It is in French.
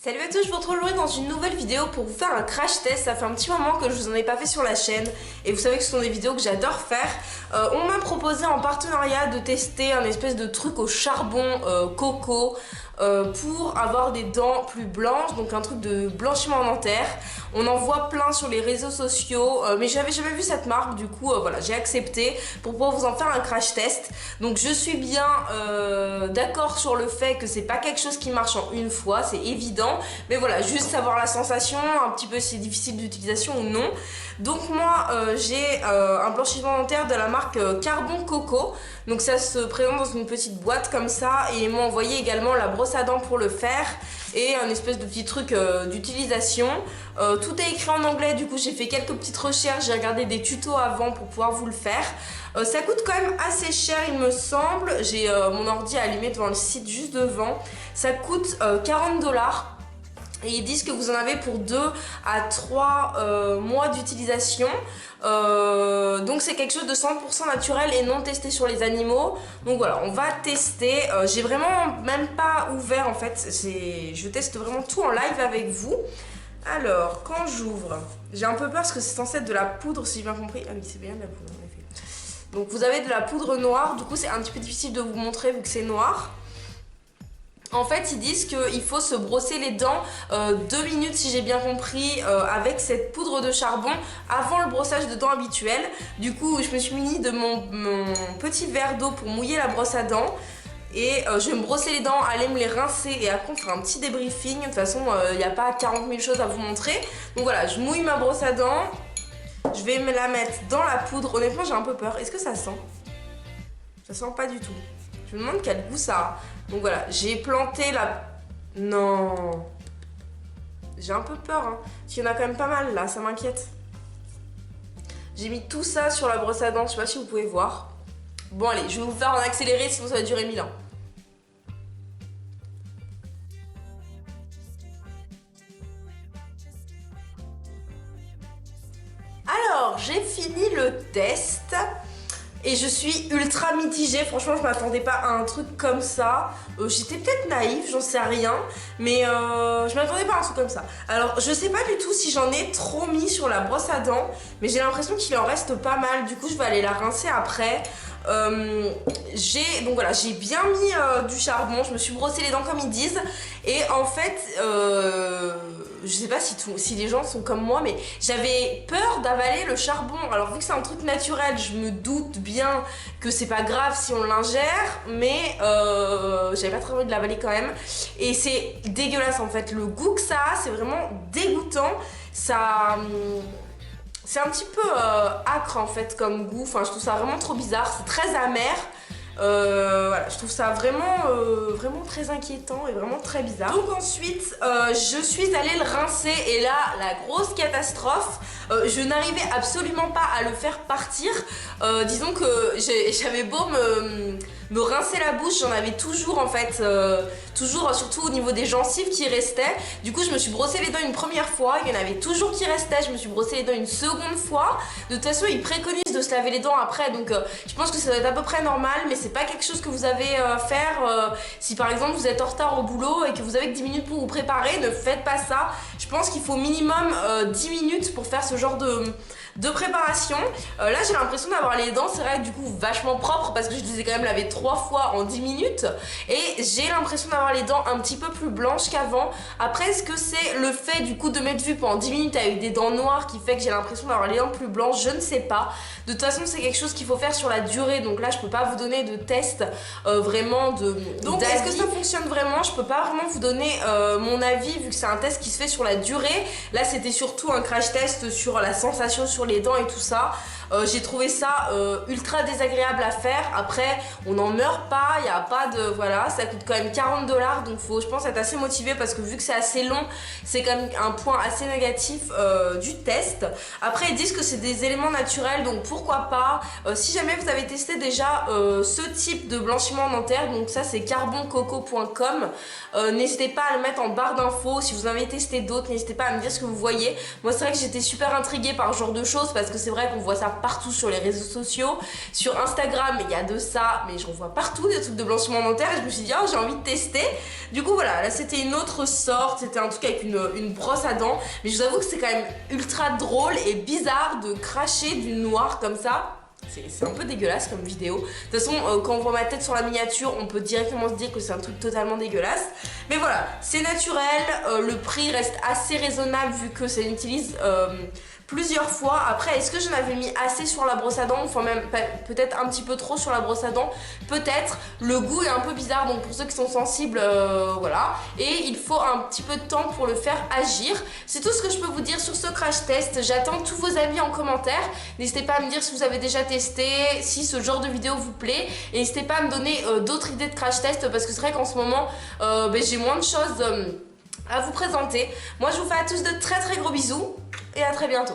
Salut à tous, je vous retrouve aujourd'hui dans une nouvelle vidéo pour vous faire un crash test. Ça fait un petit moment que je vous en ai pas fait sur la chaîne et vous savez que ce sont des vidéos que j'adore faire. On m'a proposé en partenariat de tester un espèce de truc au charbon coco pour avoir des dents plus blanches, donc un truc de blanchiment dentaire. On en voit plein sur les réseaux sociaux, mais j'avais jamais vu cette marque, du coup voilà, j'ai accepté pour pouvoir vous en faire un crash test. Donc je suis bien d'accord sur le fait que c'est pas quelque chose qui marche en une fois, c'est évident, mais voilà, juste savoir la sensation, un petit peu si c'est difficile d'utilisation ou non. Donc moi j'ai un blanchiment dentaire de la marque Carbon Coco, donc ça se présente dans une petite boîte comme ça, et ils m'ont envoyé également la brosse à dents pour le faire et un espèce de petit truc d'utilisation. Tout est écrit en anglais, du coup j'ai fait quelques petites recherches, j'ai regardé des tutos avant pour pouvoir vous le faire. Ça coûte quand même assez cher il me semble, j'ai mon ordi allumé devant le site juste devant. Ça coûte 40 $. Et ils disent que vous en avez pour 2 à 3 mois d'utilisation. Donc c'est quelque chose de 100% naturel et non testé sur les animaux. Donc voilà, on va tester. J'ai vraiment même pas ouvert en fait. Je teste vraiment tout en live avec vous. Alors, quand j'ouvre, j'ai un peu peur parce que c'est censé être de la poudre si j'ai bien compris. Ah oui, c'est bien de la poudre en effet. Donc vous avez de la poudre noire. Du coup c'est un petit peu difficile de vous montrer vu que c'est noir. En fait, ils disent qu'il faut se brosser les dents 2 minutes, si j'ai bien compris, avec cette poudre de charbon avant le brossage de dents habituel. Du coup, je me suis munie de mon petit verre d'eau pour mouiller la brosse à dents. Et je vais me brosser les dents, aller me les rincer et après on fera un petit débriefing. De toute façon, il n'y a pas 40 000 choses à vous montrer. Donc voilà, je mouille ma brosse à dents. Je vais me la mettre dans la poudre. Honnêtement, j'ai un peu peur. Est-ce que ça sent? Ça sent pas du tout. Je me demande quel goût ça a. Donc voilà, j'ai planté la... Non. J'ai un peu peur, hein. Parce qu'il y en a quand même pas mal là, ça m'inquiète. J'ai mis tout ça sur la brosse à dents, je sais pas si vous pouvez voir. Bon allez, je vais vous faire en accéléré, sinon ça va durer 1000 ans. Alors, j'ai fini le test. Et je suis ultra mitigée, franchement je m'attendais pas à un truc comme ça. J'étais peut-être naïve, j'en sais rien, mais je m'attendais pas à un truc comme ça. Alors je sais pas du tout si j'en ai trop mis sur la brosse à dents, mais j'ai l'impression qu'il en reste pas mal, du coup je vais aller la rincer après. Donc voilà, j'ai bien mis du charbon, je me suis brossé les dents comme ils disent. Et en fait, je sais pas si les gens sont comme moi, mais j'avais peur d'avaler le charbon. Alors vu que c'est un truc naturel, je me doute bien que c'est pas grave si on l'ingère, mais j'avais pas très envie de l'avaler quand même. Et c'est dégueulasse en fait, le goût que ça a, c'est vraiment dégoûtant. Ça... C'est un petit peu âcre en fait comme goût, enfin je trouve ça vraiment trop bizarre, c'est très amer. Voilà, je trouve ça vraiment très inquiétant et vraiment très bizarre. Donc ensuite, je suis allée le rincer et là, la grosse catastrophe, je n'arrivais absolument pas à le faire partir. Disons que j'avais beau me rincer la bouche, j'en avais toujours en fait, surtout au niveau des gencives qui restaient. Du coup je me suis brossé les dents une première fois, il y en avait toujours qui restaient, je me suis brossé les dents une seconde fois. De toute façon ils préconisent de se laver les dents après, donc je pense que ça doit être à peu près normal, mais c'est pas quelque chose que vous avez à faire si par exemple vous êtes en retard au boulot et que vous avez que 10 minutes pour vous préparer, ne faites pas ça. Je pense qu'il faut minimum 10 minutes pour faire ce genre de préparation. Là j'ai l'impression d'avoir les dents, c'est vrai, du coup vachement propres parce que je les ai quand même lavées 3 fois en 10 minutes et j'ai l'impression d'avoir les dents un petit peu plus blanches qu'avant. Après, est-ce que c'est le fait du coup de m'être vue pendant 10 minutes avec des dents noires qui fait que j'ai l'impression d'avoir les dents plus blanches? Je ne sais pas. De toute façon c'est quelque chose qu'il faut faire sur la durée, donc là je peux pas vous donner de test vraiment donc est-ce que ça fonctionne vraiment? Je peux pas vraiment vous donner mon avis vu que c'est un test qui se fait sur la durée. Là c'était surtout un crash test sur la sensation sur les dents et tout ça. J'ai trouvé ça ultra désagréable à faire. Après on n'en meurt pas, il n'y a pas de... Voilà, ça coûte quand même 40 $, donc faut je pense être assez motivé parce que vu que c'est assez long, c'est quand même un point assez négatif du test. Après ils disent que c'est des éléments naturels, donc pourquoi pas. Si jamais vous avez testé déjà ce type de blanchiment dentaire, donc ça c'est carboncoco.com, n'hésitez pas à le mettre en barre d'infos. Si vous en avez testé d'autres, n'hésitez pas à me dire ce que vous voyez. Moi c'est vrai que j'étais super intriguée par ce genre de choses parce que c'est vrai qu'on voit ça partout sur les réseaux sociaux. Sur Instagram, il y a de ça, mais j'en vois partout des trucs de blanchiment dentaire et je me suis dit, oh, j'ai envie de tester. Du coup, voilà, là c'était une autre sorte, c'était un truc avec une brosse à dents, mais je vous avoue que c'est quand même ultra drôle et bizarre de cracher du noir comme ça. C'est un peu dégueulasse comme vidéo. De toute façon, quand on voit ma tête sur la miniature, on peut directement se dire que c'est un truc totalement dégueulasse. Mais voilà, c'est naturel, le prix reste assez raisonnable vu que ça utilise plusieurs fois. Après, est-ce que j'en avais mis assez sur la brosse à dents, enfin même peut-être un petit peu trop sur la brosse à dents, peut-être. Le goût est un peu bizarre, donc pour ceux qui sont sensibles, voilà. Et il faut un petit peu de temps pour le faire agir. C'est tout ce que je peux vous dire sur ce crash test. J'attends tous vos avis en commentaire. N'hésitez pas à me dire si vous avez déjà testé, si ce genre de vidéo vous plaît. Et n'hésitez pas à me donner d'autres idées de crash test, parce que c'est vrai qu'en ce moment, j'ai moins de choses à vous présenter. Moi, je vous fais à tous de très très gros bisous et à très bientôt.